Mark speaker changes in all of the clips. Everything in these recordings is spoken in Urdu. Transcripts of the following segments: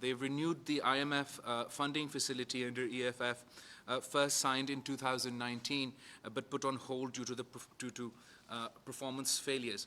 Speaker 1: they've renewed the IMF funding facility under EFF, first signed in 2019 but put on hold due to performance failures.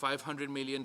Speaker 1: $500 million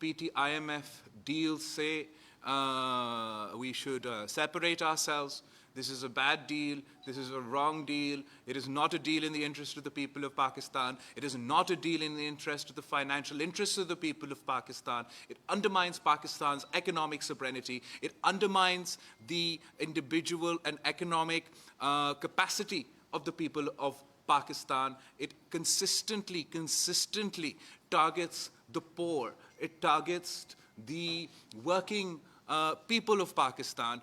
Speaker 1: PTIMF deal say we should separate ourselves. This is a bad deal. This is a wrong deal. It is not a deal in the interest of the people of Pakistan. It is not a deal in the interest of the financial interests of the people of Pakistan. It undermines Pakistan's economic sovereignty. It undermines the individual and economic capacity of the people of Pakistan. It consistently targets the poor. It targets the working people of Pakistan.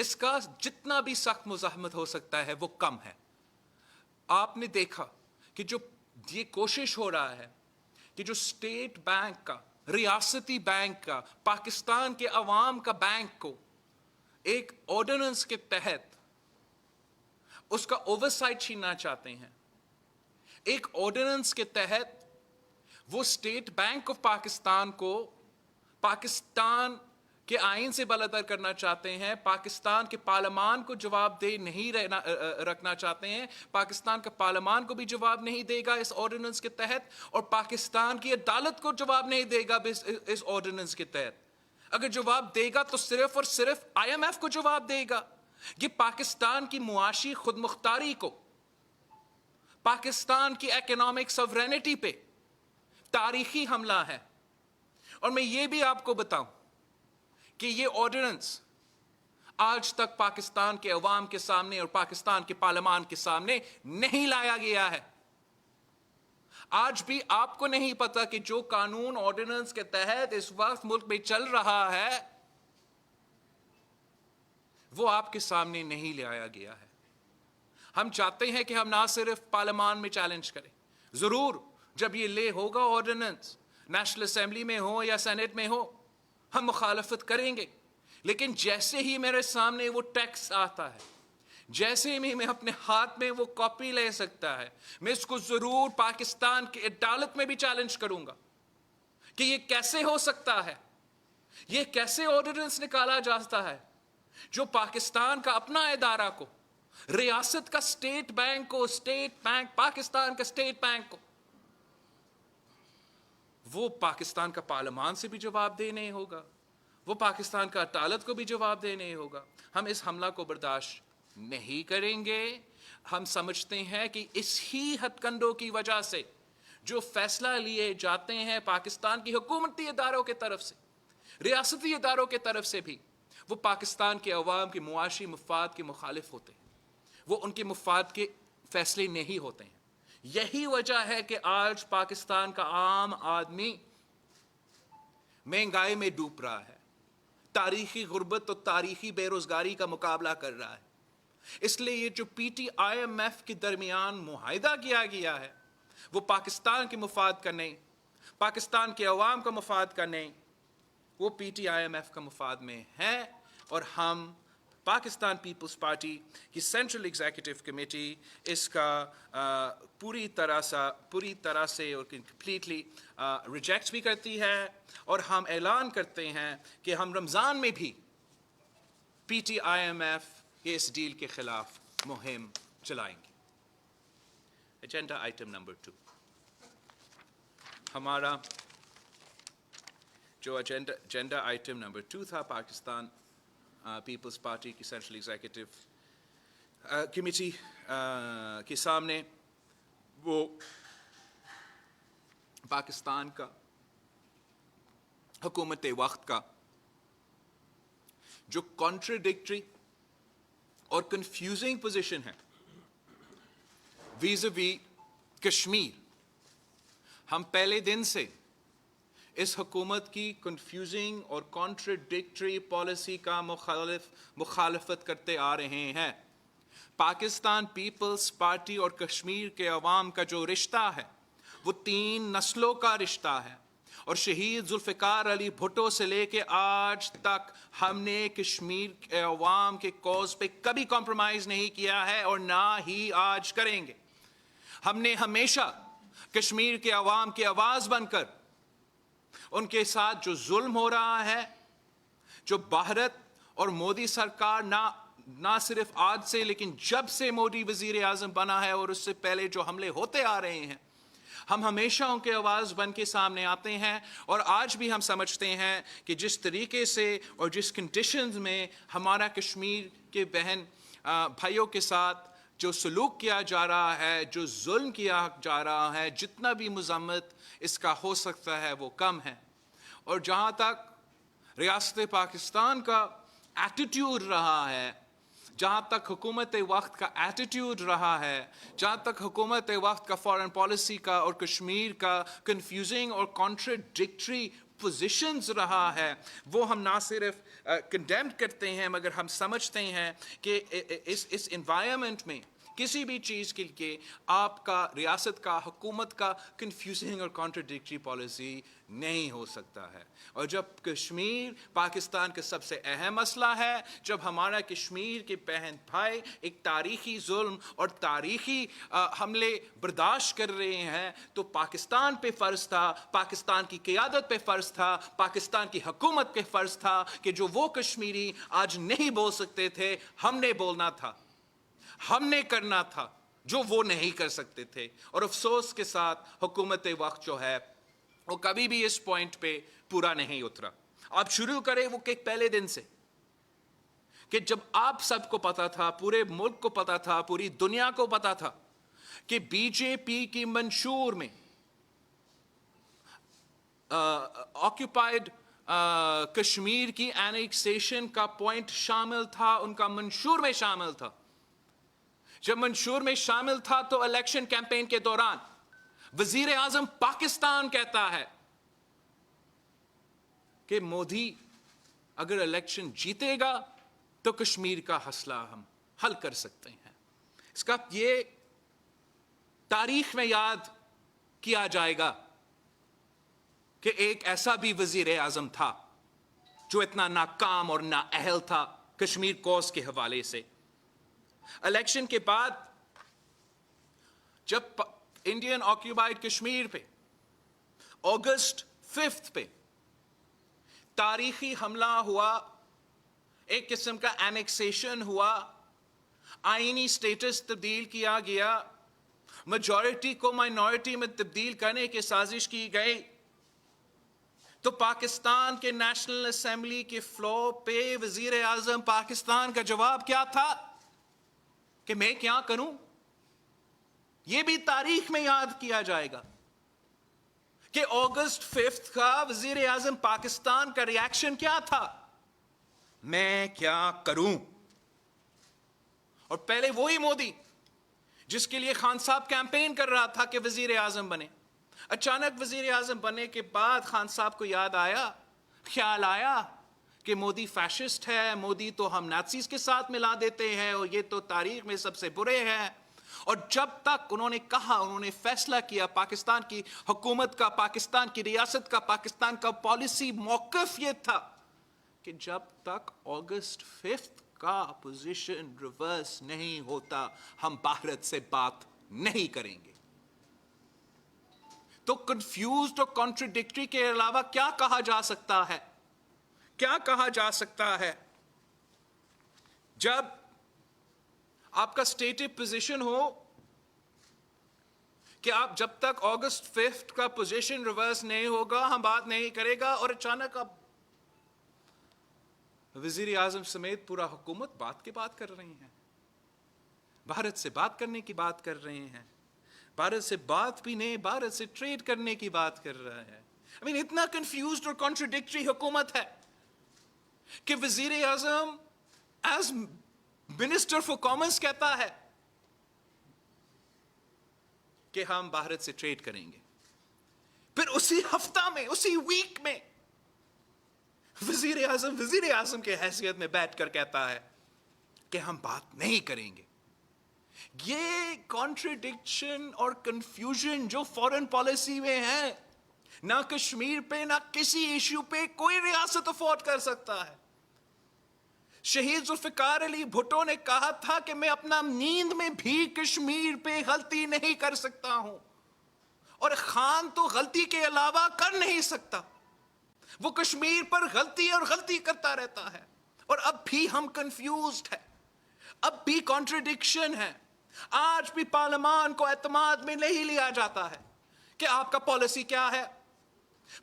Speaker 1: اس کا جتنا بھی سخت مزاحمت ہو سکتا ہے وہ کم ہے. آپ نے دیکھا کہ جو یہ کوشش ہو رہا ہے کہ جو اسٹیٹ بینک کا، ریاستی بینک کا، پاکستان کے عوام کا بینک کو ایک آرڈیننس کے تحت اس کا اوورسائٹ چھیننا چاہتے ہیں. ایک آرڈیننس کے تحت وہ اسٹیٹ بینک آف پاکستان کو پاکستان کے آئین سے بالاتر کرنا چاہتے ہیں، پاکستان کے پارلیمان کو جواب دہ نہیں رکھنا چاہتے ہیں. پاکستان کا پارلیمان کو بھی جواب نہیں دے گا اس آرڈیننس کے تحت، اور پاکستان کی عدالت کو جواب نہیں دے گا اس آرڈیننس کے تحت. اگر جواب دے گا تو صرف اور صرف IMF کو جواب دے گا. یہ پاکستان کی معاشی خود مختاری کو، پاکستان کی اکنامک سوورینٹی پہ تاریخی حملہ ہے. اور میں یہ بھی آپ کو بتاؤں کہ یہ آرڈیننس آج تک پاکستان کے عوام کے سامنے اور پاکستان کے پارلیمان کے سامنے نہیں لایا گیا ہے. آج بھی آپ کو نہیں پتا کہ جو قانون آرڈیننس کے تحت اس وقت ملک میں چل رہا ہے وہ آپ کے سامنے نہیں لایا گیا ہے. ہم چاہتے ہیں کہ ہم نہ صرف پارلیمان میں چیلنج کریں، ضرور جب یہ لے ہوگا آرڈیننس نیشنل اسمبلی میں ہو یا سینٹ میں ہو ہم مخالفت کریں گے. لیکن جیسے ہی میرے سامنے وہ ٹیکس آتا ہے، جیسے ہی میں اپنے ہاتھ میں وہ کاپی لے سکتا ہے، میں اس کو ضرور پاکستان کی عدالت میں بھی چیلنج کروں گا کہ یہ کیسے ہو سکتا ہے، یہ کیسے آرڈیننس نکالا جاتا ہے جو پاکستان کا اپنا ادارہ کو، ریاست کا اسٹیٹ بینک کو، اسٹیٹ بینک پاکستان کا اسٹیٹ بینک کو، وہ پاکستان کا پارلیمان سے بھی جواب دہ نہیں ہوگا، وہ پاکستان کا عدالت کو بھی جواب دہ نہیں ہوگا. ہم اس حملہ کو برداشت نہیں کریں گے. ہم سمجھتے ہیں کہ اس ہی ہتھ کنڈوں کی وجہ سے جو فیصلہ لیے جاتے ہیں پاکستان کی حکومتی اداروں کے طرف سے، ریاستی اداروں کے طرف سے بھی، وہ پاکستان کے عوام کے معاشی مفاد کے مخالف ہوتے ہیں، وہ ان کے مفاد کے فیصلے نہیں ہوتے ہیں. یہی وجہ ہے کہ آج پاکستان کا عام آدمی مہنگائی میں ڈوب رہا ہے، تاریخی غربت اور تاریخی بے روزگاری کا مقابلہ کر رہا ہے. اس لیے یہ جو PTIMF کے درمیان معاہدہ کیا گیا ہے وہ پاکستان کے مفاد کا نہیں، پاکستان کے عوام کا مفاد کا نہیں، وہ PTIMF کا مفاد میں ہے. اور ہم پاکستان پیپلز پارٹی کی سینٹرل ایگزیکٹو کمیٹی اس کا پوری طرح سے اور کمپلیٹلی ریجیکٹ بھی کرتی ہے. اور ہم اعلان کرتے ہیں کہ ہم رمضان میں بھی PTIMF کے اس ڈیل کے خلاف مہم چلائیں گے. ایجنڈا آئٹم نمبر 2، ہمارا جو ایجنڈا آئٹم نمبر 2 تھا پاکستان پیپلز پارٹی کی سینٹرل ایگزیکٹو کمیٹی کے سامنے، وہ پاکستان کا حکومت وقت کا جو کانٹراڈکٹری اور کنفیوزنگ پوزیشن ہے ویزاوی کشمیر. ہم پہلے دن سے اس حکومت کی کنفیوزنگ اور کانٹراڈکٹری پالیسی کا مخالفت کرتے آ رہے ہیں. پاکستان پیپلز پارٹی اور کشمیر کے عوام کا جو رشتہ ہے وہ 3 نسلوں کا رشتہ ہے، اور شہید ذوالفقار علی بھٹو سے لے کے آج تک ہم نے کشمیر کے عوام کے کوز پہ کبھی کمپرومائز نہیں کیا ہے اور نہ ہی آج کریں گے. ہم نے ہمیشہ کشمیر کے عوام کی آواز بن کر ان کے ساتھ جو ظلم ہو رہا ہے، جو بھارت اور مودی سرکار نہ صرف آج سے لیکن جب سے مودی وزیر اعظم بنا ہے اور اس سے پہلے جو حملے ہوتے آ رہے ہیں، ہم ہمیشہ ان کے آواز بن کے سامنے آتے ہیں. اور آج بھی ہم سمجھتے ہیں کہ جس طریقے سے اور جس کنڈیشنز میں ہمارا کشمیر کے بہن بھائیوں کے ساتھ جو سلوک کیا جا رہا ہے، جو ظلم کیا جا رہا ہے، جتنا بھی مذمت اس کا ہو سکتا ہے وہ کم ہے. اور جہاں تک ریاست پاکستان کا ایٹیٹیوڈ رہا ہے، جہاں تک حکومت وقت کا ایٹیٹیوڈ رہا ہے، جہاں تک حکومت وقت کا فارن پالیسی کا اور کشمیر کا کنفیوزنگ اور کانٹراڈکٹری پوزیشنز رہا ہے وہ ہم نہ صرف کنڈیم کرتے ہیں مگر ہم سمجھتے ہیں کہ اس انوائرمنٹ میں کسی بھی چیز کے لیے آپ کا ریاست کا حکومت کا کنفیوزنگ اور کانٹرڈکٹری پالیسی نہیں ہو سکتا ہے. اور جب کشمیر پاکستان کا سب سے اہم مسئلہ ہے, جب ہمارا کشمیر کے بہن بھائی ایک تاریخی ظلم اور تاریخی حملے برداشت کر رہے ہیں, تو پاکستان پہ فرض تھا, پاکستان کی قیادت پہ فرض تھا, پاکستان کی حکومت پہ فرض تھا کہ جو وہ کشمیری آج نہیں بول سکتے تھے, ہم نے بولنا تھا, ہم نے کرنا تھا جو وہ نہیں کر سکتے تھے. اور افسوس کے ساتھ حکومت وقت جو ہے وہ کبھی بھی اس پوائنٹ پہ پورا نہیں اترا. آپ شروع کریں وہ کہ پہلے دن سے, کہ جب آپ سب کو پتا تھا, پورے ملک کو پتا تھا, پوری دنیا کو پتا تھا کہ بی جے پی کی منشور میں آکوپائڈ کشمیر کی اینیکسیشن کا پوائنٹ شامل تھا, ان کا منشور میں شامل تھا. جب منشور میں شامل تھا تو الیکشن کیمپین کے دوران وزیر اعظم پاکستان کہتا ہے کہ مودی اگر الیکشن جیتے گا تو کشمیر کا مسئلہ ہم حل کر سکتے ہیں. اس کا یہ تاریخ میں یاد کیا جائے گا کہ ایک ایسا بھی وزیر اعظم تھا جو اتنا ناکام اور نااہل تھا کشمیر کوز کے حوالے سے. الیکشن کے بعد جب انڈین آکوپائڈ کشمیر پہ اگست 5 پہ تاریخی حملہ ہوا, ایک قسم کا اینیکسیشن ہوا, آئینی سٹیٹس تبدیل کیا گیا, میجورٹی کو مائنورٹی میں تبدیل کرنے کی سازش کی گئی, تو پاکستان کے نیشنل اسمبلی کے فلور پہ وزیر اعظم پاکستان کا جواب کیا تھا کہ میں کیا کروں. یہ بھی تاریخ میں یاد کیا جائے گا کہ اگست 5 کا وزیر اعظم پاکستان کا ری ایکشن کیا تھا, میں کیا کروں. اور پہلے وہی مودی جس کے لیے خان صاحب کیمپین کر رہا تھا کہ وزیر اعظم بنے, اچانک وزیر اعظم بننے کے بعد خان صاحب کو یاد آیا, خیال آیا کہ مودی فیشسٹ ہے, مودی تو ہم نازیز کے ساتھ ملا دیتے ہیں اور یہ تو تاریخ میں سب سے برے ہیں. اور جب تک انہوں نے کہا, انہوں نے فیصلہ کیا, پاکستان کی حکومت کا, پاکستان کی ریاست کا, پاکستان کا پالیسی موقف یہ تھا کہ جب تک اگست 5 کا پوزیشن ریورس نہیں ہوتا ہم بھارت سے بات نہیں کریں گے. تو کنفیوزڈ اور کانٹرڈکٹری کے علاوہ کیا کہا جا سکتا ہے, کیا کہا جا سکتا ہے جب آپ کا اسٹیٹڈ پوزیشن ہو کہ آپ جب تک اگست 5 کا پوزیشن ریورس نہیں ہوگا ہم بات نہیں کرے گا, اور اچانک اب وزیر اعظم سمیت پورا حکومت بات کی بات کر رہی ہیں, بھارت سے بات کرنے کی بات کر رہے ہیں, بھارت سے بات بھی نہیں, بھارت سے ٹریڈ کرنے کی بات کر رہا ہے. اتنا کنفیوزڈ اور کانٹرڈکٹری حکومت ہے کہ وزیر اعظم ایز منسٹر فار کامرس کہتا ہے کہ ہم بھارت سے ٹریڈ کریں گے, پھر اسی ہفتہ میں, اسی ویک میں وزیر اعظم کے حیثیت میں بیٹھ کر کہتا ہے کہ ہم بات نہیں کریں گے. یہ کانٹرڈکشن اور کنفیوژن جو فورن پالیسی میں ہے, نہ کشمیر پہ نہ کسی ایشو پہ کوئی ریاست افورڈ کر سکتا ہے. شہید ذوالفقار علی بھٹو نے کہا تھا کہ میں اپنا نیند میں بھی کشمیر پہ غلطی نہیں کر سکتا ہوں, اور خان تو غلطی کے علاوہ کر نہیں سکتا, وہ کشمیر پر غلطی اور غلطی کرتا رہتا ہے. اور اب بھی ہم کنفیوزڈ ہیں, اب بھی کانٹرڈکشن ہے. آج بھی پارلیمان کو اعتماد میں نہیں لیا جاتا ہے کہ آپ کا پالیسی کیا ہے.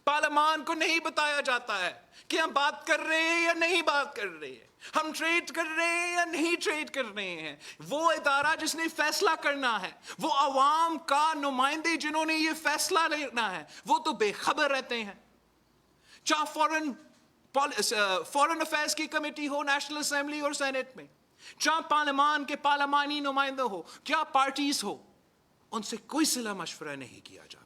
Speaker 1: پارلیمان کو نہیں بتایا جاتا ہے کہ ہم بات کر رہے ہیں یا نہیں بات کر رہے ہیں, ہم ٹریڈ کر رہے ہیں یا نہیں ٹریڈ کر رہے ہیں. وہ ادارہ جس نے فیصلہ کرنا ہے, وہ عوام کا نمائندے جنہوں نے یہ فیصلہ لینا ہے, وہ تو بے خبر رہتے ہیں. چاہے فورن افیئرز کی کمیٹی ہو نیشنل اسمبلی اور سینٹ میں, چاہے پارلیمان کے پارلیمانی نمائندے ہو, کیا پارٹیز ہو, ان سے کوئی صلاح مشورہ نہیں کیا جاتا.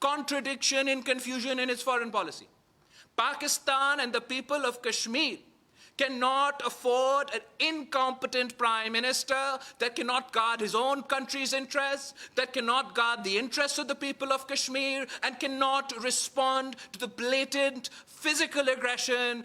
Speaker 1: contradiction and confusion in its foreign policy. Pakistan and the people of Kashmir cannot afford an incompetent prime minister that cannot guard his own country's interests, that cannot guard the interests of the people of Kashmir, and cannot respond to the blatant physical aggression,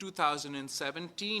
Speaker 1: 2017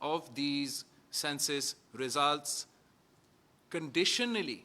Speaker 1: of these census results conditionally.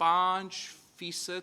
Speaker 1: 5%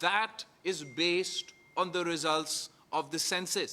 Speaker 1: that is based on the results of the census.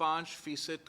Speaker 1: 5%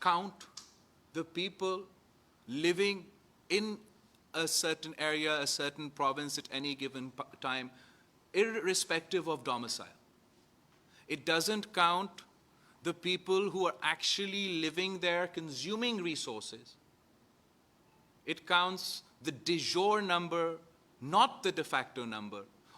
Speaker 1: count the people living in a certain area, a certain province at any given time, irrespective of domicile. It doesn't count the people who are actually living there consuming resources. It counts the de jure number, not the de facto number.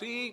Speaker 1: 3,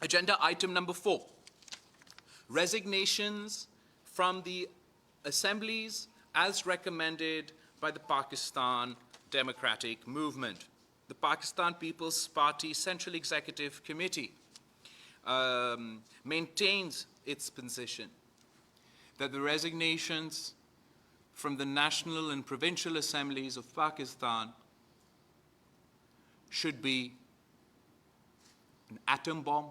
Speaker 1: Agenda item number 4, resignations from the assemblies as recommended by the Pakistan Democratic Movement. The Pakistan People's Party Central Executive Committee maintains its position that the resignations from the national and provincial assemblies of Pakistan should be an atom bomb,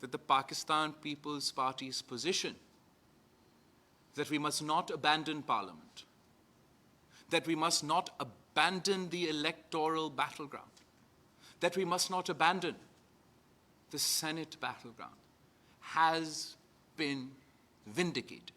Speaker 1: That the Pakistan People's Party's position that we must not abandon Parliament, that we must not abandon the electoral battleground, that we must not abandon the Senate battleground, has been vindicated.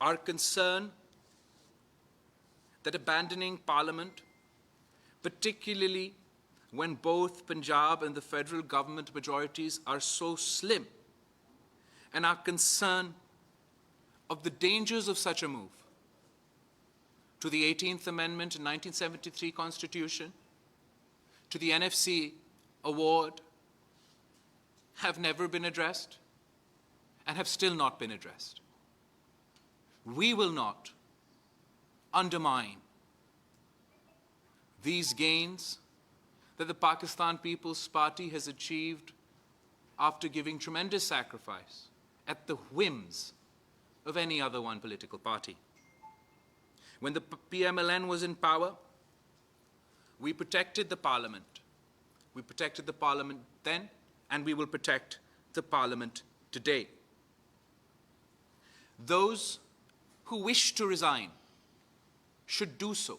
Speaker 1: Our concern that abandoning Parliament, particularly when both Punjab and the federal government majorities are so slim, and our concern of the dangers of such a move to the 18th Amendment in 1973 Constitution, to the NFC award, have never been addressed and have still not been addressed. We will not undermine these gains that the Pakistan People's Party has achieved after giving tremendous sacrifice at the whims of any other one political party. When the PMLN was in power, we protected the Parliament. We protected the Parliament then, and we will protect the Parliament today. Those who wish to resign should do so.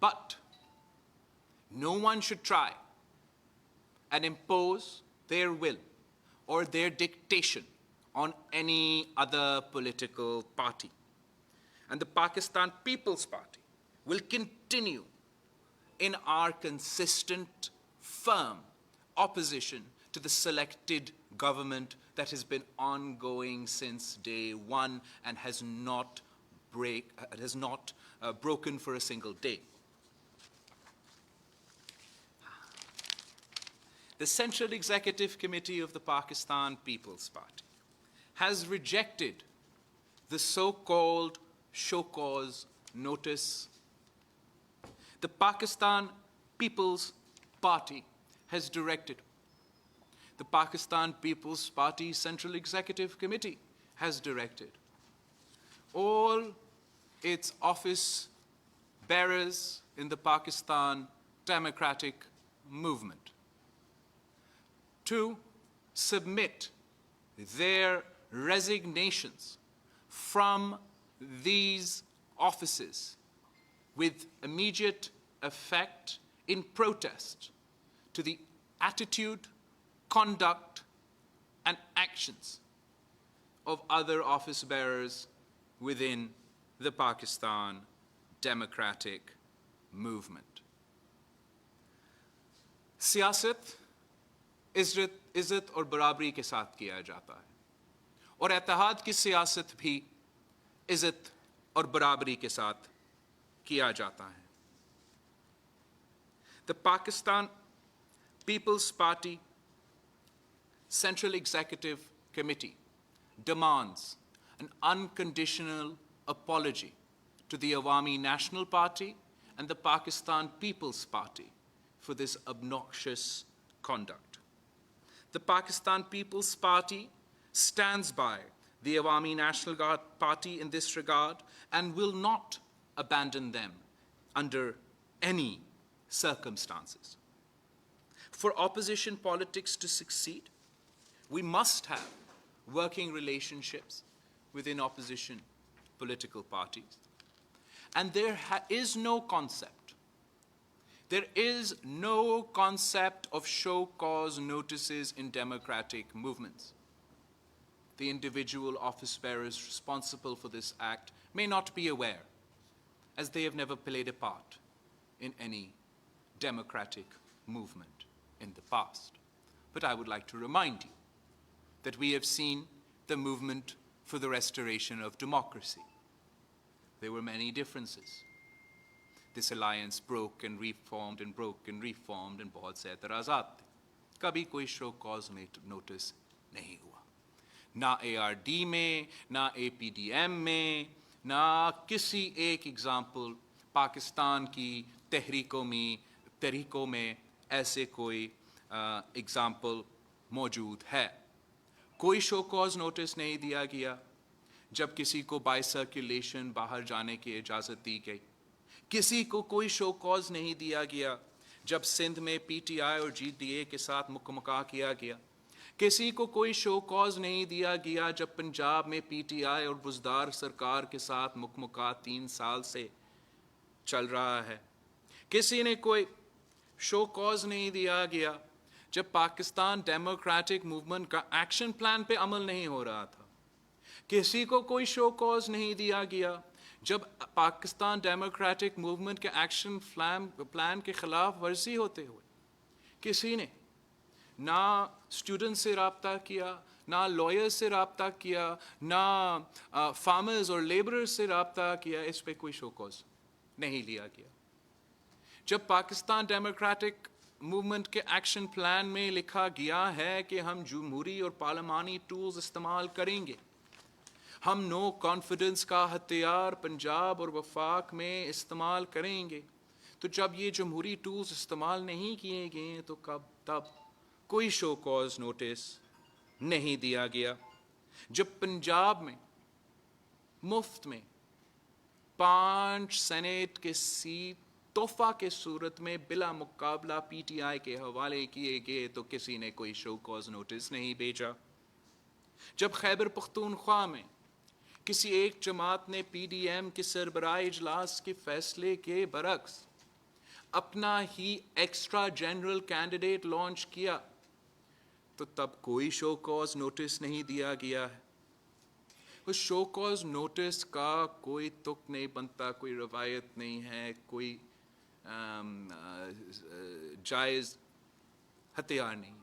Speaker 1: But no one should try and impose their will or their dictation on any other political party. And the Pakistan People's Party will continue in our consistent, firm opposition to the selected government that has been ongoing since day one and has not broken for a single day. The Central Executive Committee of the Pakistan People's Party has rejected the so-called show cause notice. The Pakistan People's Party has directed the Pakistan People's Party Central Executive Committee has directed all its office bearers in the Pakistan Democratic Movement to submit their resignations from these offices with immediate effect in protest to the attitude, conduct, and actions of other office bearers within the Pakistan Democratic Movement. سیاست عزت اور برابری کے ساتھ کیا جاتا ہے اور اتحاد کی سیاست بھی عزت اور برابری کے ساتھ کیا جاتا ہے. The Pakistan People's Party Central Executive Committee demands an unconditional apology to the Awami National Party and the Pakistan People's Party for this obnoxious conduct. The Pakistan People's Party stands by the Awami National Party in this regard and will not abandon them under any circumstances. For opposition politics to succeed, we must have working relationships within opposition political parties. And there is no concept of show cause notices in democratic movements. The individual office bearers responsible for this act may not be aware, as they have never played a part in any democratic movement in the past. But I would like to remind you that we have seen the movement for the restoration of democracy. There were many differences. This alliance broke and reformed and broke and reformed and بہت سے اعتراضات تھے. کبھی کوئی شو کاز نوٹس نہیں ہوا. نہ اے آر ڈی میں, نہ اے پی ڈی ایم میں, نہ کسی ایک ایگزامپل پاکستان کی تحریکوں میں ایسے کوئی ایگزامپل موجود ہے. کوئی شو کاز نوٹس نہیں دیا گیا جب کسی کو بائی سرکولیشن باہر جانے کی اجازت دی گئی. کسی کو کوئی شو کاز نہیں دیا گیا جب سندھ میں پی ٹی آئی اور جی ڈی اے کے ساتھ مکمکا کیا گیا. کسی کو کوئی شو کاز نہیں دیا گیا جب پنجاب میں پی ٹی آئی اور بزدار سرکار کے ساتھ مکمکا 3 سال سے چل رہا ہے. کسی نے کوئی شو کاز نہیں دیا گیا جب پاکستان ڈیموکریٹک موومنٹ کا ایکشن پلان پہ عمل نہیں ہو رہا تھا. کسی کو کوئی شو کاز نہیں دیا گیا جب پاکستان ڈیموکریٹک موومنٹ کے ایکشن پلان کے خلاف ورزی ہوتے ہوئے کسی نے نہ اسٹوڈنٹ سے رابطہ کیا, نہ لائر سے رابطہ کیا, نہ فارمرز اور لیبررز سے رابطہ کیا. اس پہ کوئی شو کاز نہیں لیا گیا. جب پاکستان ڈیموکریٹک موومنٹ کے ایکشن پلان میں لکھا گیا ہے کہ ہم جمہوری اور پارلیمانی ٹولز استعمال کریں گے, ہم نو کانفیڈنس کا ہتھیار پنجاب اور وفاق میں استعمال کریں گے, تو جب یہ جمہوری ٹولز استعمال نہیں کیے گئے تو تب کوئی شو کاز نوٹس نہیں دیا گیا. جب پنجاب میں مفت میں 5 سینیٹ کے سیٹ تحفہ کے صورت میں بلا مقابلہ پی ٹی آئی کے حوالے کیے گئے تو کسی نے کوئی شو کاز نوٹس نہیں بھیجا. جب خیبر پختونخوا میں کسی ایک جماعت نے پی ڈی ایم کے سربراہ اجلاس کے فیصلے کے برعکس اپنا ہی ایکسٹرا جنرل کینڈیڈیٹ لانچ کیا تو تب کوئی شو کاز نوٹس نہیں دیا گیا ہے. اس شو کاز نوٹس کا کوئی تک نہیں بنتا, کوئی روایت نہیں ہے, کوئی جائز ہتھیار نہیں.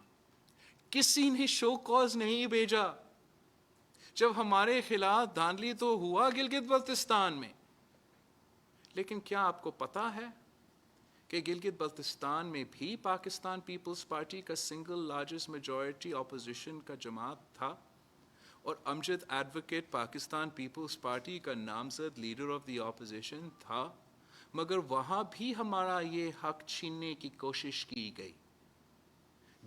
Speaker 1: کسی نے شو کاز نہیں بھیجا جب ہمارے خلاف دھاندلی تو ہوا گلگت بلتستان میں, لیکن کیا آپ کو پتا ہے کہ گلگت بلتستان میں بھی پاکستان پیپلز پارٹی کا سنگل لارجسٹ میجورٹی اپوزیشن کا جماعت تھا اور امجد ایڈوکیٹ پاکستان پیپلز پارٹی کا نامزد لیڈر آف دی اپوزیشن تھا, مگر وہاں بھی ہمارا یہ حق چھیننے کی کوشش کی گئی.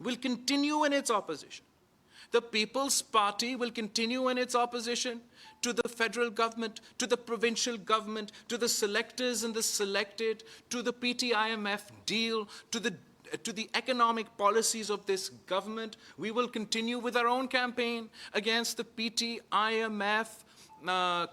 Speaker 1: will continue in its opposition. The People's Party will continue in its opposition to the federal government, to the provincial government, to the selectors and the selected, to the PT-IMF deal, to the economic policies of this government. We will continue with our own campaign against the PT-IMF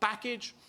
Speaker 1: package,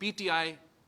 Speaker 1: PTI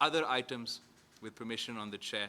Speaker 1: Other items with permission on the chair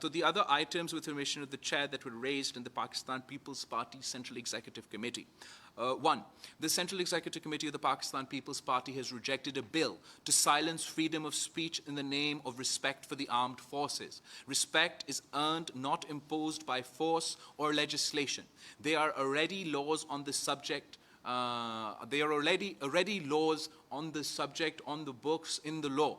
Speaker 1: So the other items, with permission of the chair, that were raised in the Pakistan People's Party Central Executive Committee. One, the Central Executive Committee of the Pakistan People's Party has rejected a bill to silence freedom of speech in the name of respect for the armed forces. Respect is earned, not imposed by force or legislation. There are already laws on the subject. There are already laws on the subject on the books in the law.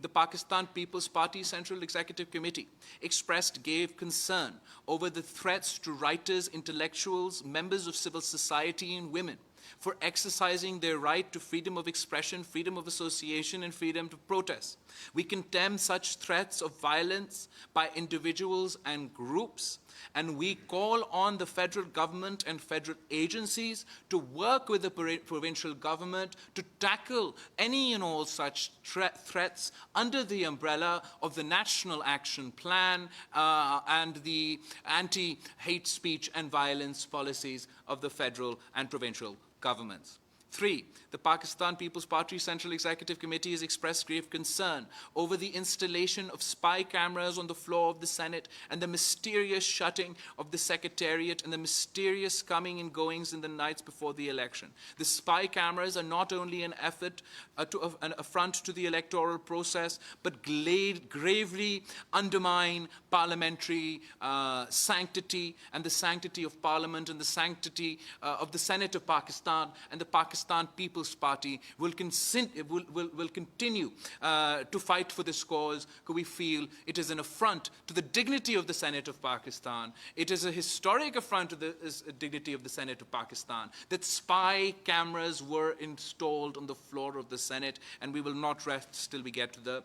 Speaker 1: The Pakistan People's Party Central Executive Committee gave concern over the threats to writers, intellectuals, members of civil society and women for exercising their right to freedom of expression, freedom of association, and freedom to protest. We condemn such threats of violence by individuals and groups, and we call on the federal government and federal agencies to work with the provincial government to tackle any and all such threats under the umbrella of the National Action Plan and the anti-hate speech and violence policies of the federal and provincial governments. 3, the Pakistan People's Party Central Executive Committee has expressed grave concern over the installation of spy cameras on the floor of the Senate and the mysterious shutting of the Secretariat and the mysterious coming and goings in the nights before the election. The spy cameras are not only an an affront to the electoral process, but gravely undermine parliamentary sanctity and the sanctity of Parliament and the sanctity of the Senate of Pakistan, and the Pakistan People's Party will continue to fight for this cause, because we feel it is an affront to the dignity of the Senate of Pakistan. It is a historic affront to the dignity of the Senate of Pakistan that spy cameras were installed on the floor of the Senate, and we will not rest till we get to the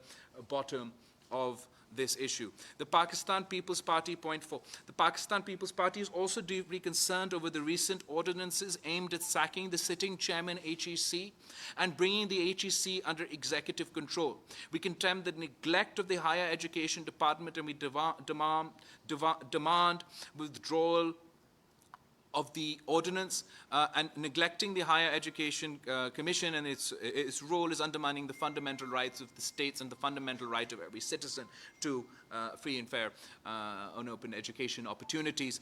Speaker 1: bottom of this issue. The Pakistan People's Party, point 4. The Pakistan People's Party is also deeply concerned over the recent ordinances aimed at sacking the sitting chairman HEC and bringing the HEC under executive control. We condemn the neglect of the Higher Education Department, and we demand withdrawal of the ordinance, and neglecting the Higher Education Commission and its role is undermining the fundamental rights of the states and the fundamental right of every citizen to free and fair and open education opportunities.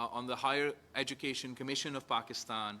Speaker 1: on the Higher Education Commission of Pakistan,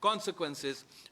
Speaker 1: consequences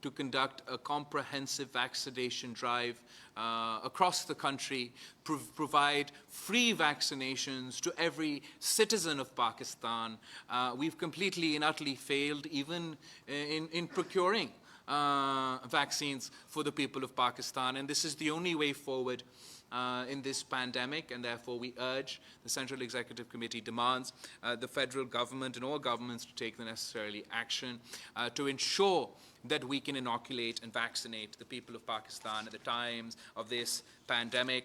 Speaker 1: to conduct a comprehensive vaccination drive across the country, provide free vaccinations to every citizen of Pakistan. We've completely and utterly failed even in procuring vaccines for the people of Pakistan, and this is the only way forward in this pandemic, and therefore we urge, the Central Executive Committee demands the federal government and all governments to take the necessary action to ensure that we can inoculate and vaccinate the people of Pakistan at the times of this pandemic.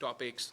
Speaker 1: topics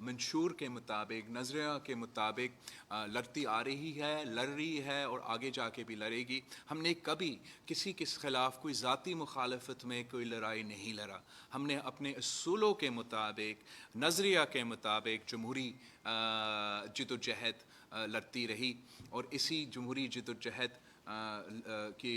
Speaker 1: منشور کے مطابق نظریہ کے مطابق لڑتی آ رہی ہے, لڑ رہی ہے اور آگے جا کے بھی لڑے گی. ہم نے کبھی کسی کے خلاف کوئی ذاتی مخالفت میں کوئی لڑائی نہیں لڑا. ہم نے اپنے اصولوں کے مطابق نظریہ کے مطابق جمہوری جدوجہد لڑتی رہی, اور اسی جمہوری جدوجہد کی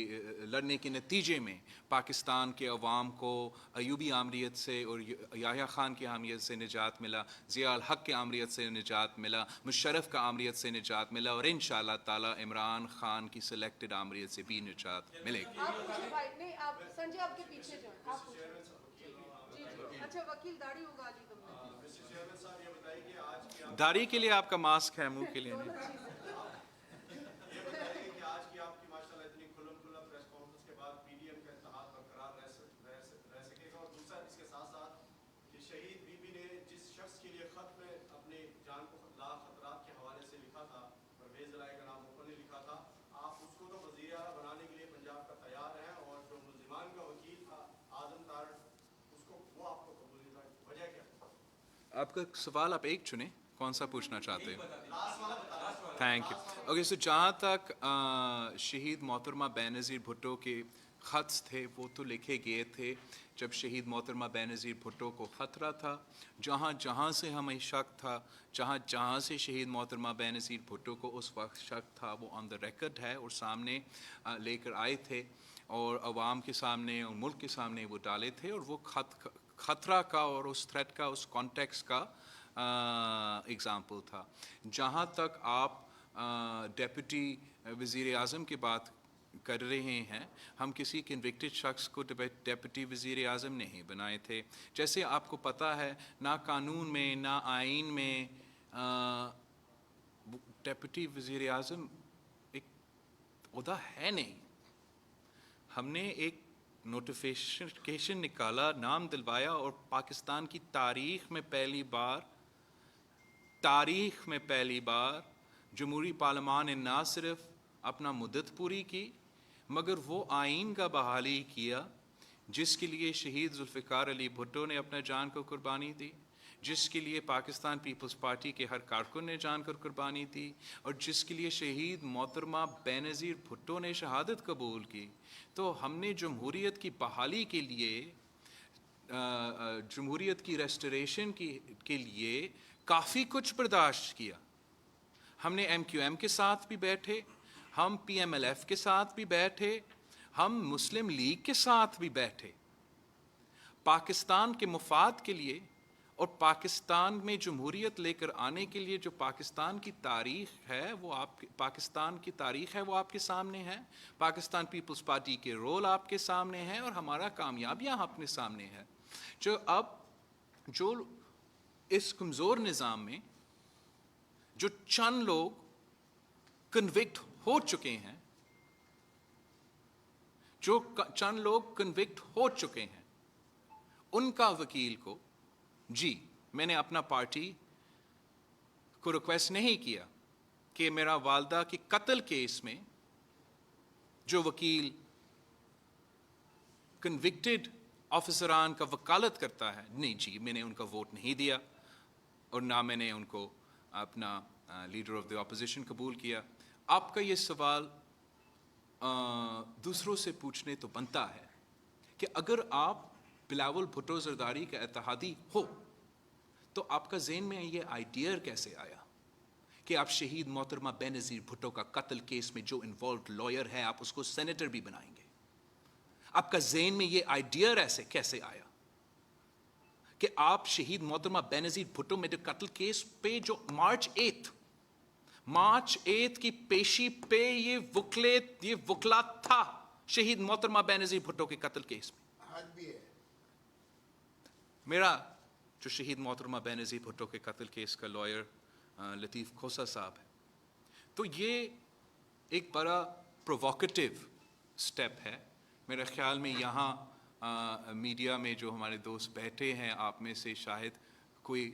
Speaker 1: لڑنے کے نتیجے میں پاکستان کے عوام کو ایوبی آمریت سے اور یحییٰ خان کی آمریت سے نجات ملا, ضیاء الحق کے آمریت سے نجات ملا, مشرف کا آمریت سے نجات ملا, اور انشاءاللہ تعالی عمران خان کی سلیکٹڈ آمریت سے بھی نجات ملے گی.
Speaker 2: آپ پوچھیں بھائی, نہیں آپ سنجے آپ کے پیچھے جائیں, آپ پوچھیں. جی جی اچھا وکیل داڑھی اگا لی تم نے.
Speaker 1: داڑھی کے لیے آپ کا ماسک ہے, منہ کے لیے نہیں. آپ کا سوال آپ ایک چنیں, کون سا پوچھنا چاہتے ہیں؟ Thank you. اوکے, سو جہاں تک شہید محترمہ بینظیر بھٹو کے خطs تھے وہ تو لکھے گئے تھے جب شہید محترمہ بینظیر بھٹو کو خطرہ تھا. جہاں جہاں سے ہمیں شک تھا, جہاں جہاں سے شہید محترمہ بینظیر بھٹو کو اس وقت شک تھا, وہ آن دا ریکارڈ ہے اور سامنے لے کر آئے تھے اور عوام کے سامنے اور ملک کے سامنے وہ ڈالے تھے, اور وہ خطرہ کا اور اس تھریٹ کا, اس کانٹیکس کا اگزامپل تھا. جہاں تک آپ ڈیپٹی وزیر اعظم کی بات کر رہے ہیں, ہم کسی کنوکٹڈ شخص کو ڈیپٹی وزیر اعظم نہیں بنائے تھے. جیسے آپ کو پتہ ہے, نہ قانون میں نہ آئین میں ڈیپٹی وزیر اعظم ایک عہدہ ہے نہیں. ہم نے ایک نوٹیفیکیشن نکالا, نام دلوایا, اور پاکستان کی تاریخ میں پہلی بار جمہوری پارلیمان نے نہ صرف اپنا مدت پوری کی مگر وہ آئین کا بحالی کیا جس کے لیے شہید ذوالفقار علی بھٹو نے اپنا جان کو قربانی دی, جس کے لیے پاکستان پیپلز پارٹی کے ہر کارکن نے جان کر قربانی دی, اور جس کے لیے شہید محترمہ بینظیر بھٹو نے شہادت قبول کی. تو ہم نے جمہوریت کی بحالی کے لیے, جمہوریت کی ریسٹوریشن کے لیے کافی کچھ برداشت کیا. ہم نے ایم کیو ایم کے ساتھ بھی بیٹھے, ہم پی ایم ایل ایف کے ساتھ بھی بیٹھے, ہم مسلم لیگ کے ساتھ بھی بیٹھے. پاکستان کے مفاد کے لیے اور پاکستان میں جمہوریت لے کر آنے کے لیے جو پاکستان کی تاریخ ہے وہ آپ کے سامنے ہے, پاکستان پیپلز پارٹی کے رول آپ کے سامنے ہے, اور ہمارا کامیابیاں اپنے سامنے ہے. جو اس کمزور نظام میں جو چند لوگ کنوکٹ ہو چکے ہیں, ان کا وکیل کو, جی میں نے اپنا پارٹی کو ریکویسٹ نہیں کیا کہ میرا والدہ کے قتل کیس میں جو وکیل کنوکٹڈ آفیسران کا وکالت کرتا ہے, نہیں جی میں نے ان کا ووٹ نہیں دیا, اور نہ میں نے ان کو اپنا لیڈر آف دی اپوزیشن قبول کیا. آپ کا یہ سوال دوسروں سے پوچھنے تو بنتا ہے کہ اگر آپ بلاول بھٹو زرداری کا اتحادی ہو تو آپ کا ذہن میں یہ آئیڈیا کیسے آیا کہ آپ شہید محترمہ بینظیر بھٹو کا قتل کیس میں جو انوالوڈ لائر ہے آپ اس کو سینیٹر بھی بنائیں گے؟ آپ کا ذہن میں یہ آئیڈیا ایسے کیسے آیا کہ آپ شہید محترمہ بینظیر بھٹو میں قتل کیس پہ جو مارچ 8 کی پیشی پہ یہ وکلا تھا شہید محترمہ بینظیر بھٹو کے قتل کیس میں,
Speaker 3: آج بھی ہے.
Speaker 1: میرا جو شہید محترمہ بینظیر بھٹو کے قتل کیس کا لائر لطیف کھوسہ صاحب ہے, تو یہ ایک بڑا پرووکیٹیو سٹیپ ہے. میرے خیال میں یہاں میڈیا میں جو ہمارے دوست بیٹھے ہیں آپ میں سے شاید کوئی,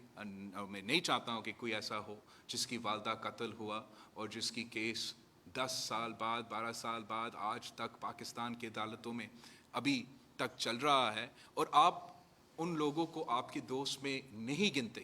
Speaker 1: میں نہیں چاہتا ہوں کہ کوئی ایسا ہو جس کی والدہ قتل ہوا اور جس کی کیس 10 سال بعد 12 سال بعد آج تک پاکستان کی عدالتوں میں ابھی تک چل رہا ہے, اور آپ ان لوگوں کو آپ کے دوست میں نہیں گنتے.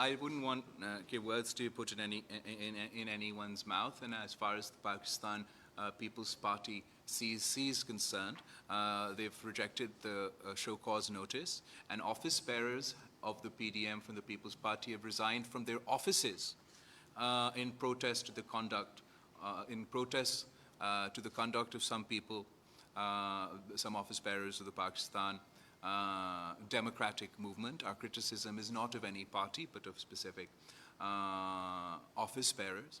Speaker 1: I wouldn't want words to be put in anyone's mouth, and as far as the Pakistan People's Party CEC is concerned, they've rejected the show cause notice, and office bearers of the PDM from the People's Party have resigned from their offices in protest to the conduct, to the conduct of some people, some office bearers of the Pakistan democratic movement. Our criticism is not of any party but of specific office bearers.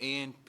Speaker 1: ANP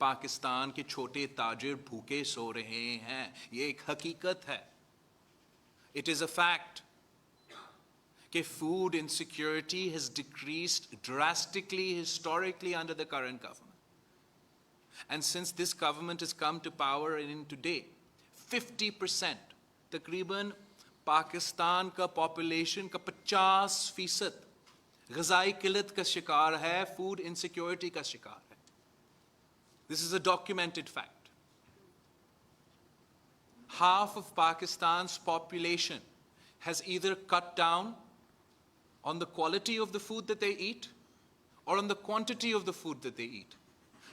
Speaker 1: Pakistan کے چھوٹے تاجر بھوکے سو رہے ہیں. یہ ایک حقیقت ہے. It is a fact کہ food insecurity has decreased drastically historically under the current government. And since this government has come to power in today, 50% تقریباً پاکستان کا پاپولیشن کا 50% غذائی قلت کا شکار ہے, فوڈ انسیکیورٹی کا شکار ہے. This is a documented fact. Half of Pakistan's population has either cut down on the quality of the food that they eat or on the quantity of the food that they eat.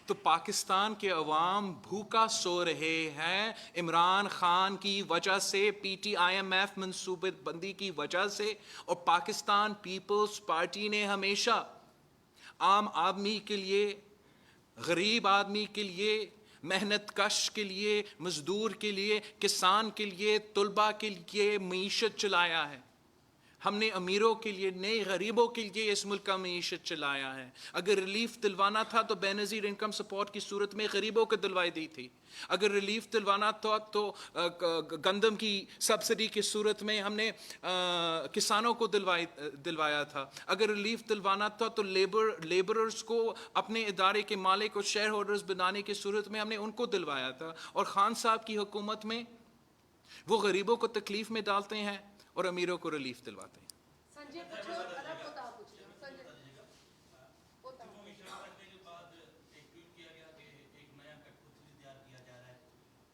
Speaker 1: تو پاکستان کے عوام بھوکا سو رہے ہیں عمران خان کی وجہ سے, P T I M F منصوبہ بندی کی وجہ سے. اور پاکستان پیپلز پارٹی نے ہمیشہ عام آدمی کے لیے, غریب آدمی کے لیے, محنت کش کے لیے, مزدور کے لیے, کسان کے لیے, طلباء کے لیے معیشت چلایا ہے. ہم نے امیروں کے لیے نہیں, غریبوں کے لیے اس ملک کا معیشت چلایا ہے. اگر ریلیف دلوانا تھا تو بے نظیر انکم سپورٹ کی صورت میں غریبوں کو دلوائی دی تھی. اگر ریلیف دلوانا تھا تو گندم کی سبسڈی کی صورت میں ہم نے کسانوں کو دلوایا تھا. اگر ریلیف دلوانا تھا تو لیبررز کو اپنے ادارے کے مالک اور شیئر ہولڈرز بنانے کی صورت میں ہم نے ان کو دلوایا تھا. اور خان صاحب کی حکومت میں وہ غریبوں کو تکلیف میں ڈالتے ہیں اور امیروں کو ریلیف دلواتے ہیں.
Speaker 2: سنجے پوچھو, ارب ہوتا پوچھو. سنجے ہوتا
Speaker 4: کے بعد ایک ٹویٹ کیا گیا کہ ایک نیا کٹ پتلی تیار کیا جا رہا ہے.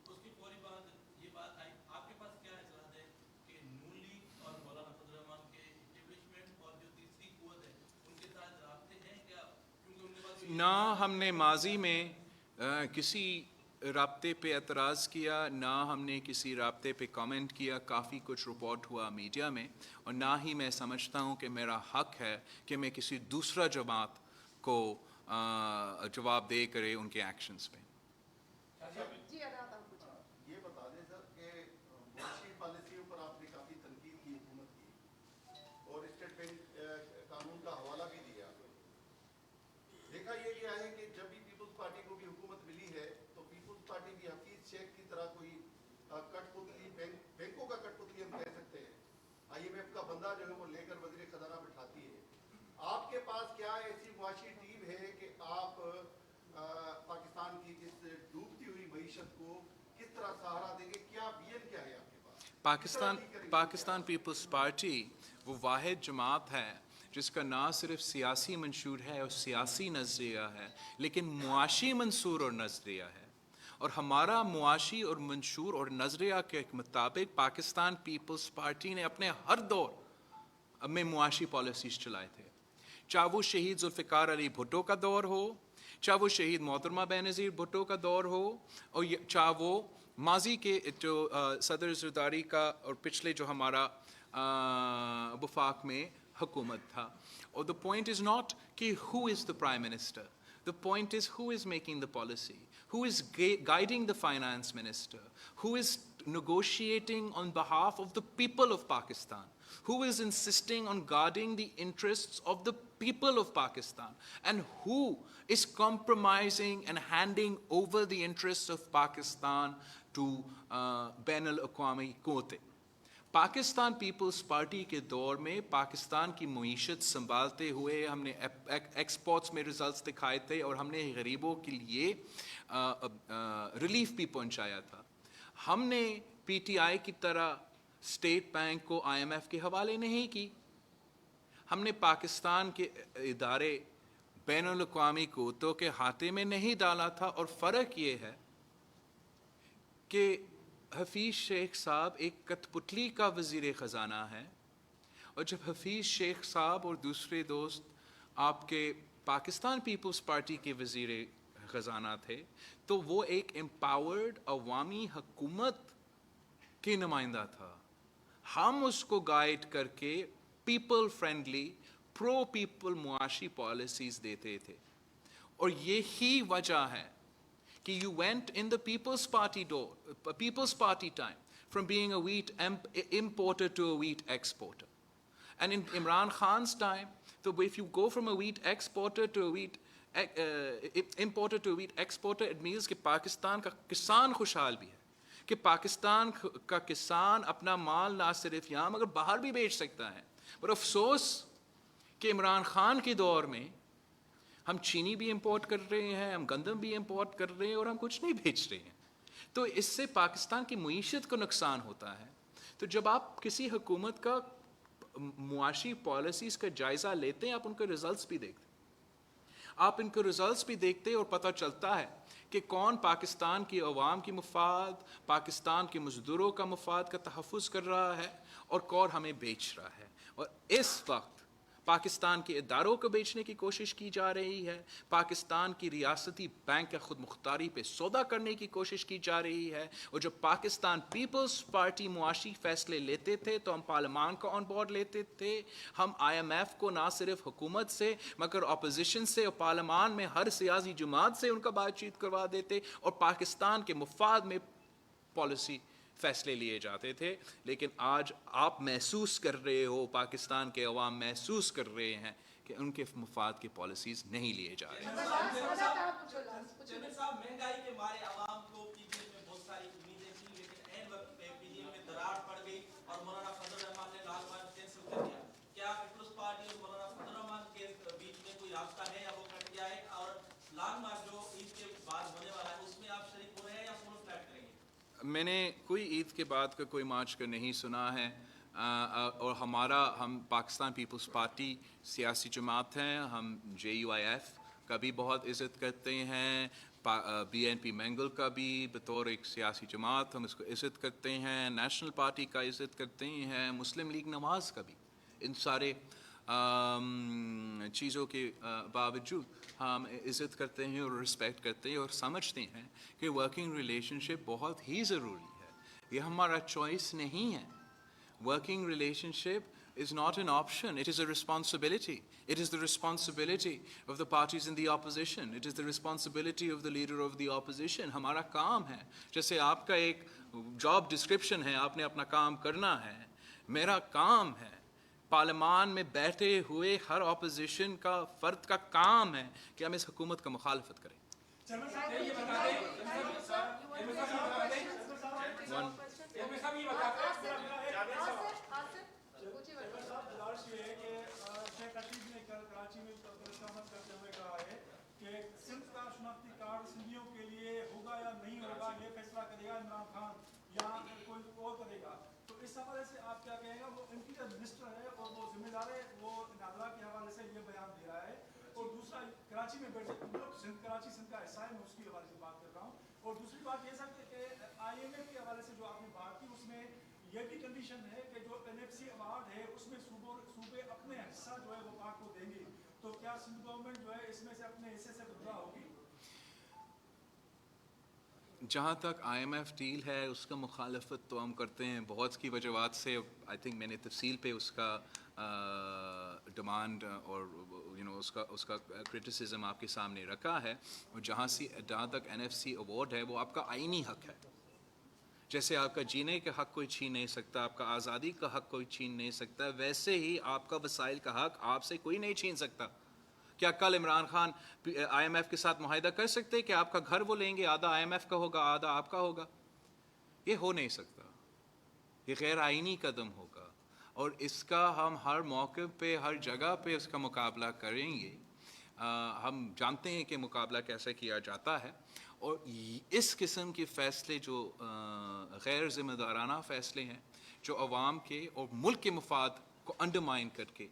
Speaker 4: اس کی فوری بعد یہ بات آئی, آپ کے پاس کیا اطلاعات ہے کہ نون لیگ اور مولانا فضل الرحمان کے اسٹیبلشمنٹ اور جو تیسری قوت ہے ان کے ساتھ رابطے ہیں کیا؟ کیونکہ ان کے پاس
Speaker 1: نہ ہم نے ماضی میں کسی رابطے پہ اعتراض کیا, نہ ہم نے کسی رابطے پہ کامنٹ کیا. کافی کچھ رپورٹ ہوا میڈیا میں, اور نہ ہی میں سمجھتا ہوں کہ میرا حق ہے کہ میں کسی دوسرا جماعت کو جواب دے کرے ان کے ایکشنز پہ.
Speaker 2: جی ارب آپ پوچھو.
Speaker 3: یہ بتا دیں سر کہ معاشی پالیسیوں پر آپ نے کافی تنقید کی حکومت کی, اور اسٹیٹ بینک قانون کا حوالہ بھی دیا. دیکھا یہ گیا ہے کہ جب بھی پیپلز پارٹی کو بھی حکومت ملی ہے تو پیپلز پارٹی بھی حفیظ شیخ کی طرح کوئی کٹ پتلی, بینکوں کا کٹ پتلی ہم کہہ سکتے ہیں, آئی ایم ایف کا بندہ جو ہے وہ لے کر وزیر خزانہ بٹھاتی ہے. آپ کے پاس کیا ایسی معاشی ٹیم ہے کہ آپ پاکستان کی اس ڈوبتی ہوئی معیشت کو کس طرح سہارا دیں گے؟ کیا ویژن کیا ہے آپ کے پاس؟
Speaker 1: پاکستان پیپلز پارٹی وہ واحد جماعت ہے جس کا نہ صرف سیاسی منشور ہے اور سیاسی نظریہ ہے, لیکن معاشی منصور اور نظریہ ہے. اور ہمارا معاشی اور منشور اور نظریہ کے مطابق پاکستان پیپلز پارٹی نے اپنے ہر دور میں معاشی پالیسیز چلائے تھے. چاہے وہ شہید ذوالفقار علی بھٹو کا دور ہو, چاہے وہ شہید محترمہ بینظیر بھٹو کا دور ہو, اور چاہے وہ ماضی کے جو صدر زرداری کا اور پچھلے جو ہمارا وفاق میں حکومت تھا. اور the point is not کہ who is the prime minister, the point is who is making the policy, who is guiding the finance minister, who is negotiating on behalf of the people of Pakistan, who is insisting on guarding the interests of the people of Pakistan, and who is compromising and handing over the interests of Pakistan to بین الاقوامی قوتیں. پاکستان پیپلز پارٹی کے دور میں پاکستان کی معیشت سنبھالتے ہوئے ہم نے ایکسپورٹس میں ریزلٹس دکھائے تھے, اور ہم نے غریبوں کے لیے ریلیف بھی پہنچایا تھا. ہم نے پی ٹی آئی کی طرح اسٹیٹ بینک کو آئی ایم ایف کے حوالے نہیں کی. ہم نے پاکستان کے ادارے بین الاقوامی قوتوں کے ہاتھے میں نہیں ڈالا تھا. اور فرق یہ ہے کہ حفیظ شیخ صاحب ایک کٹ پتلی کا وزیر خزانہ ہے, اور جب حفیظ شیخ صاحب اور دوسرے دوست آپ کے پاکستان پیپلز پارٹی کے وزیر خزانہ تھے تو وہ ایک امپاورڈ عوامی حکومت کی نمائندہ تھا. ہم اس کو گائیڈ کر کے پیپل فرینڈلی پرو پیپل معاشی پالیسیز دیتے تھے. اور یہی وجہ ہے کہ you went in the People's Party time from being a wheat importer to a wheat exporter. And in Imran Khan's time, so if you go from a wheat exporter to a wheat importer to wheat exporter, it means کہ پاکستان کا کسان خوشحال بھی ہے, کہ پاکستان کا کسان اپنا مال نہ صرف یہاں مگر باہر بھی بیچ سکتا ہے. پر افسوس کہ عمران خان کے دور میں ہم چینی بھی امپورٹ کر رہے ہیں, ہم گندم بھی امپورٹ کر رہے ہیں اور ہم کچھ نہیں بیچ رہے ہیں. تو اس سے پاکستان کی معیشت کو نقصان ہوتا ہے. تو جب آپ کسی حکومت کا معاشی پالیسیز کا جائزہ لیتے ہیں, آپ ان کے رزلٹس بھی دیکھتے ہیں, آپ ان کے رزلٹس بھی دیکھتے ہیں اور پتہ چلتا ہے کہ کون پاکستان کی عوام کی مفاد, پاکستان کے مزدوروں کا مفاد کا تحفظ کر رہا ہے اور کون ہمیں بیچ رہا ہے. اور اس وقت پاکستان کے اداروں کو بیچنے کی کوشش کی جا رہی ہے, پاکستان کی ریاستی بینک کا خود مختاری پہ سودا کرنے کی کوشش کی جا رہی ہے. اور جب پاکستان پیپلز پارٹی معاشی فیصلے لیتے تھے تو ہم پارلیمان کو آن بورڈ لیتے تھے, ہم آئی ایم ایف کو نہ صرف حکومت سے مگر اپوزیشن سے اور پارلیمان میں ہر سیاسی جماعت سے ان کا بات چیت کروا دیتے اور پاکستان کے مفاد میں پالیسی فیصلے لیے جاتے تھے. لیکن آج آپ محسوس کر رہے ہو, پاکستان کے عوام محسوس کر رہے ہیں کہ ان کے مفاد کی پالیسیز نہیں لیے جا رہے.
Speaker 4: چیئرمین صاحب, مہنگائی کے مارے عوام کو پی ڈی ایم میں بہت ساری امیدیں تھیں, لیکن عین وقت پہ پی ڈی ایم میں دراڑ پڑ گئی اور مولانا فضل الرحمان نے لال مارچ کینسل کر دیا. کیا پیپلز پارٹی اور مولانا فضل الرحمان کے بیچ میں کوئی رابطہ ہے یا وہ کٹ گیا ہے؟ اور لال مارچ جو عید کے بعد ہونے والا ہے اس میں آپ شریک ہو رہے ہیں یا فون فلیٹ کریں گے؟
Speaker 1: میں نے کوئی عید کے بعد کا کوئی مارچ کا نہیں سنا ہے, اور ہم پاکستان پیپلز پارٹی سیاسی جماعت ہیں, ہم JUIF کا بھی بہت عزت کرتے ہیں, BNP منگل کا بھی بطور ایک سیاسی جماعت ہم اس کو عزت کرتے ہیں, نیشنل پارٹی کا عزت کرتے ہیں, مسلم لیگ نواز کا بھی. ان سارے چیزوں کے باوجود ہم عزت کرتے ہیں اور رسپیکٹ کرتے ہیں اور سمجھتے ہیں کہ ورکنگ ریلیشن شپ بہت ہی ضروری ہے. یہ ہمارا چوائس نہیں ہے. Working relation ship is not an option, it is a responsibility. It is the responsibility of the parties in the opposition. It is the responsibility of the leader of the opposition. ہمارا کام ہے, جیسے آپ کا ایک جاب ڈسکرپشن ہے, آپ نے اپنا کام کرنا ہے, میرا کام ہے پارلیمان میں بیٹھے ہوئے ہر اپوزیشن کا فرد کا کام ہے کہ ہم اس حکومت کا مخالفت کریں.
Speaker 5: کراچی میں کرتے ہوئے کہا ہے کہ سندھ کا شناختی کارڈ سندھیوں کے لیے ہوگا یا نہیں ہوگا, یہ فیصلہ کرے گا عمران خان یا کوئی اور کرے گا. تو اس حوالے سے آپ کیا کہیں گا؟ وہ انٹیریئر منسٹر ہے اور وہ ذمہ دار ہے, وہ نادرا کے حوالے سے یہ بیان دے رہا ہے. اور دوسرا, کراچی میں بیٹھے کراچی سندھ کا حصہ ہے, میں اس کے حوالے سے بات کر رہا ہوں. اور دوسری بات یہ سکتے کہ IMF کے حوالے سے جو آپ نے بات کی اس میں یہ بھی کنڈیشن ہے کہ جو NFC ایوارڈ ہے اس میں صوبے اپنے حصہ جو ہے وہ پاک کو دیں گے. تو کیا سندھ گورنمنٹ جو ہے اس میں سے اپنے حصے سے گزرا ہوگی؟
Speaker 1: جہاں تک IMF ڈیل ہے اس کا مخالفت تو ہم کرتے ہیں بہت کی وجوہات سے. آئی تھنک میں نے تفصیل پہ اس کا ڈیمانڈ اور اس کا کرٹیسزم آپ کے سامنے رکھا ہے. اور جہاں تک NFC ایوارڈ ہے وہ آپ کا آئینی حق ہے. جیسے آپ کا جینے کا حق کوئی چھین نہیں سکتا, آپ کا آزادی کا حق کوئی چھین نہیں سکتا, ویسے ہی آپ کا وسائل کا حق آپ سے کوئی نہیں چھین سکتا. کیا کل عمران خان IMF کے ساتھ معاہدہ کر سکتے کہ آپ کا گھر وہ لیں گے, آدھا IMF کا ہوگا آدھا آپ کا ہوگا؟ یہ ہو نہیں سکتا, یہ غیر آئینی قدم ہوگا. اور اس کا ہم ہر موقع پہ ہر جگہ پہ اس کا مقابلہ کریں گے. ہم جانتے ہیں کہ مقابلہ کیسے کیا جاتا ہے, اور اس قسم کے فیصلے جو غیر ذمہ دارانہ فیصلے ہیں جو عوام کے اور ملک کے مفاد کو انڈرمائن کر کے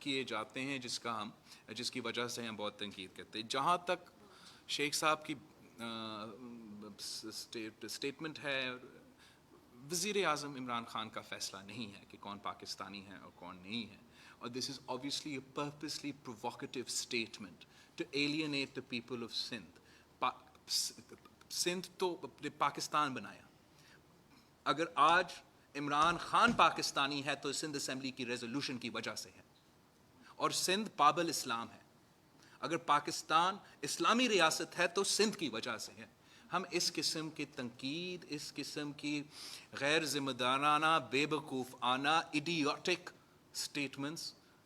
Speaker 1: کیے جاتے ہیں, جس کی وجہ سے ہم بہت تنقید کرتے ہیں. جہاں تک شیخ صاحب کی اسٹیٹمنٹ ہے, وزیر اعظم عمران خان کا فیصلہ نہیں ہے کہ کون پاکستانی ہے اور کون نہیں ہے. اور دس از obviously a purposely provocative statement to alienate the people of Sindh. Sindh تو پاکستان بنایا. اگر آج عمران خان پاکستانی ہے تو سندھ اسمبلی کی ریزولوشن کی وجہ سے ہے, اور سندھ باب الاسلام ہے. اگر پاکستان اسلامی ریاست ہے تو سندھ کی وجہ سے ہے. ہم اس قسم کی تنقید, اس قسم کی غیر ذمہ دارانہ بے وقوفانہ idiotic statements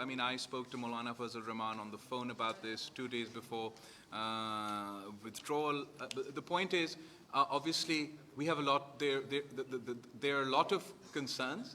Speaker 1: I mean, I spoke to Maulana Fazl Rahman on the phone about this 2 days before withdrawal. The point is, obviously, we have a lot, there are a lot of concerns.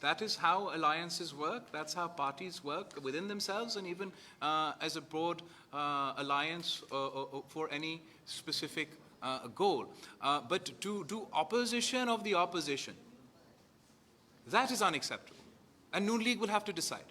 Speaker 1: That is how alliances work. That's how parties work within themselves and even as a broad alliance for any specific goal. But to do opposition of the opposition, that is unacceptable. And Noon League will have to decide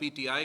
Speaker 1: PTI